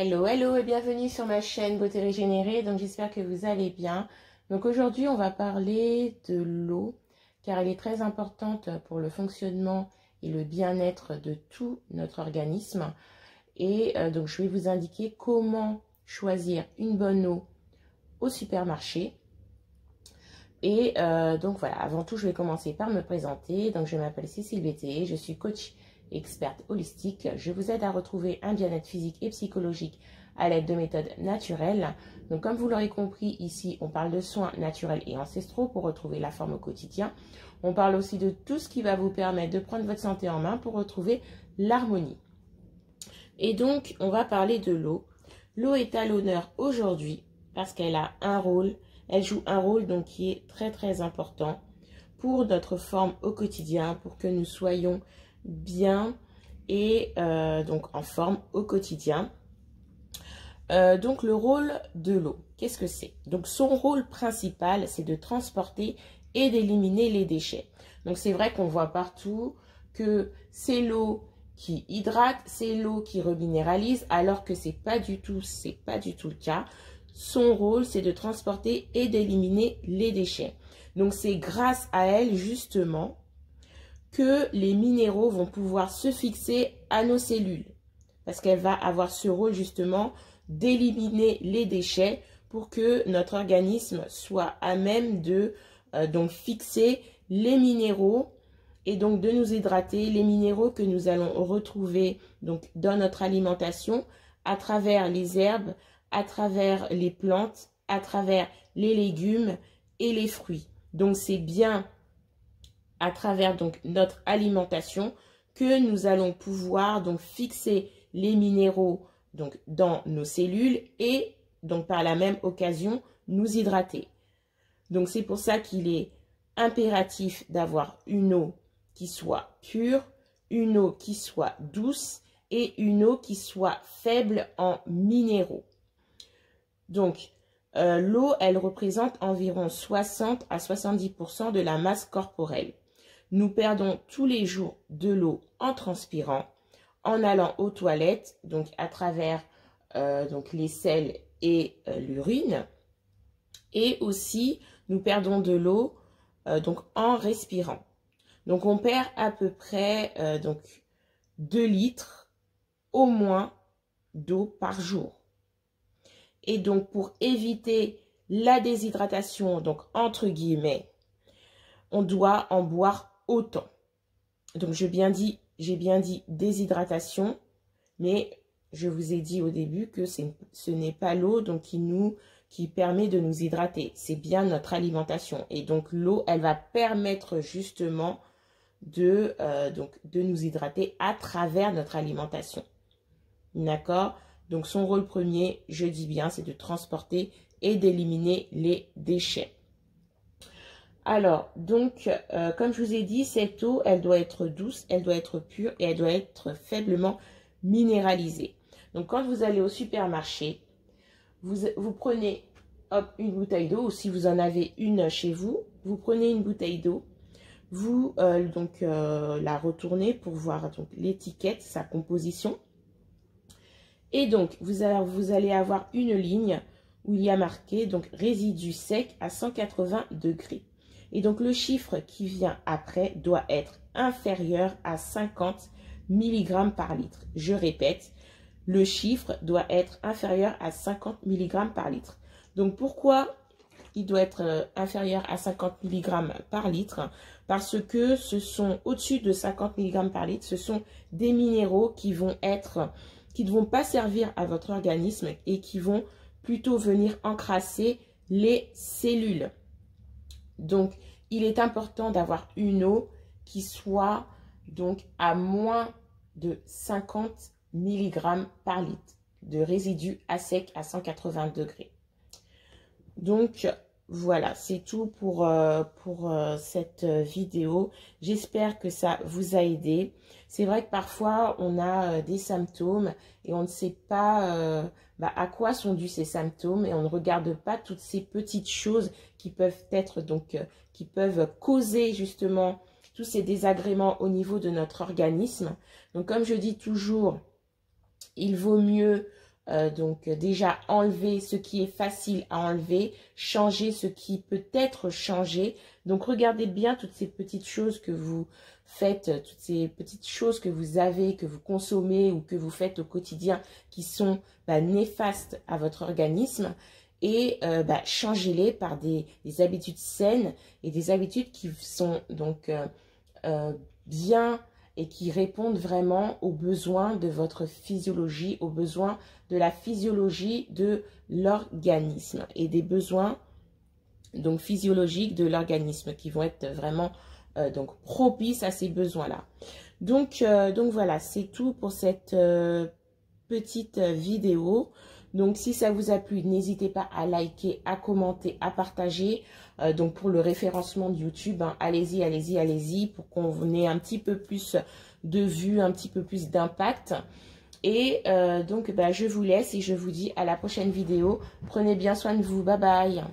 Hello, hello et bienvenue sur ma chaîne Beauté Régénérée. Donc j'espère que vous allez bien. Donc aujourd'hui on va parler de l'eau car elle est très importante pour le fonctionnement et le bien-être de tout notre organisme. Et donc je vais vous indiquer comment choisir une bonne eau au supermarché. Et donc voilà, avant tout je vais commencer par me présenter. Donc je m'appelle Cécile Bété, je suis coach experte holistique. Je vous aide à retrouver un bien-être physique et psychologique à l'aide de méthodes naturelles. Donc comme vous l'aurez compris, ici on parle de soins naturels et ancestraux pour retrouver la forme au quotidien. On parle aussi de tout ce qui va vous permettre de prendre votre santé en main pour retrouver l'harmonie. Et donc on va parler de l'eau. L'eau est à l'honneur aujourd'hui parce qu'elle a un rôle, elle joue un rôle donc qui est très important pour notre forme au quotidien, pour que nous soyons bien et donc en forme au quotidien. Donc le rôle de l'eau, qu'est-ce que c'est? Donc son rôle principal, c'est de transporter et d'éliminer les déchets. Donc c'est vrai qu'on voit partout que c'est l'eau qui hydrate, c'est l'eau qui reminéralise, alors que c'est pas du tout le cas. Son rôle, c'est de transporter et d'éliminer les déchets. Donc c'est grâce à elle justement que les minéraux vont pouvoir se fixer à nos cellules. Parce qu'elle va avoir ce rôle justement d'éliminer les déchets pour que notre organisme soit à même de donc fixer les minéraux et donc de nous hydrater, les minéraux que nous allons retrouver donc dans notre alimentation à travers les herbes, à travers les plantes, à travers les légumes et les fruits. Donc c'est bien à travers donc notre alimentation que nous allons pouvoir donc fixer les minéraux donc dans nos cellules et donc par la même occasion nous hydrater. Donc c'est pour ça qu'il est impératif d'avoir une eau qui soit pure, une eau qui soit douce et une eau qui soit faible en minéraux. Donc l'eau, elle représente environ 60 à 70% de la masse corporelle. Nous perdons tous les jours de l'eau en transpirant, en allant aux toilettes, donc à travers donc les selles et l'urine. Et aussi, nous perdons de l'eau donc en respirant. Donc on perd à peu près donc 2 litres au moins d'eau par jour. Et donc pour éviter la déshydratation, donc entre guillemets, on doit en boire autant. Donc j'ai bien dit déshydratation, mais je vous ai dit au début que ce n'est pas l'eau donc qui permet de nous hydrater, c'est bien notre alimentation. Et donc l'eau, elle va permettre justement de nous hydrater à travers notre alimentation. D'accord? Donc son rôle premier, je dis bien, c'est de transporter et d'éliminer les déchets. Alors, donc, comme je vous ai dit, cette eau, elle doit être douce, elle doit être pure et elle doit être faiblement minéralisée. Donc, quand vous allez au supermarché, vous prenez hop, une bouteille d'eau, ou si vous en avez une chez vous, vous prenez une bouteille d'eau, vous la retournez pour voir l'étiquette, sa composition. Et donc, vous allez avoir une ligne où il y a marqué donc résidu sec à 180 degrés. Et donc, le chiffre qui vient après doit être inférieur à 50 mg par litre. Je répète, le chiffre doit être inférieur à 50 mg par litre. Donc, pourquoi il doit être inférieur à 50 mg par litre? Parce que ce sont au-dessus de 50 mg par litre, ce sont des minéraux qui ne vont pas servir à votre organisme et qui vont plutôt venir encrasser les cellules. Donc, il est important d'avoir une eau qui soit donc à moins de 50 mg par litre de résidus à sec à 180 degrés. Donc, voilà, c'est tout pour cette vidéo. J'espère que ça vous a aidé. C'est vrai que parfois, on a des symptômes et on ne sait pas à quoi sont dus ces symptômes et on ne regarde pas toutes ces petites choses qui peuvent être qui peuvent causer justement tous ces désagréments au niveau de notre organisme. Donc, comme je dis toujours, il vaut mieux Donc déjà enlever ce qui est facile à enlever, changer ce qui peut être changé. Donc regardez bien toutes ces petites choses que vous faites, toutes ces petites choses que vous avez, que vous consommez ou que vous faites au quotidien qui sont néfastes à votre organisme. Et changez-les par des habitudes saines et des habitudes qui sont donc bien et qui répondent vraiment aux besoins de votre physiologie, aux besoins de la physiologie de l'organisme et des besoins donc physiologiques de l'organisme qui vont être vraiment donc propices à ces besoins-là. Donc voilà, c'est tout pour cette petite vidéo. Donc si ça vous a plu, n'hésitez pas à liker, à commenter, à partager. Donc pour le référencement de YouTube, hein, allez-y, allez-y, allez-y pour qu'on ait un petit peu plus de vues, un petit peu plus d'impact. Et donc je vous laisse et je vous dis à la prochaine vidéo. Prenez bien soin de vous. Bye bye.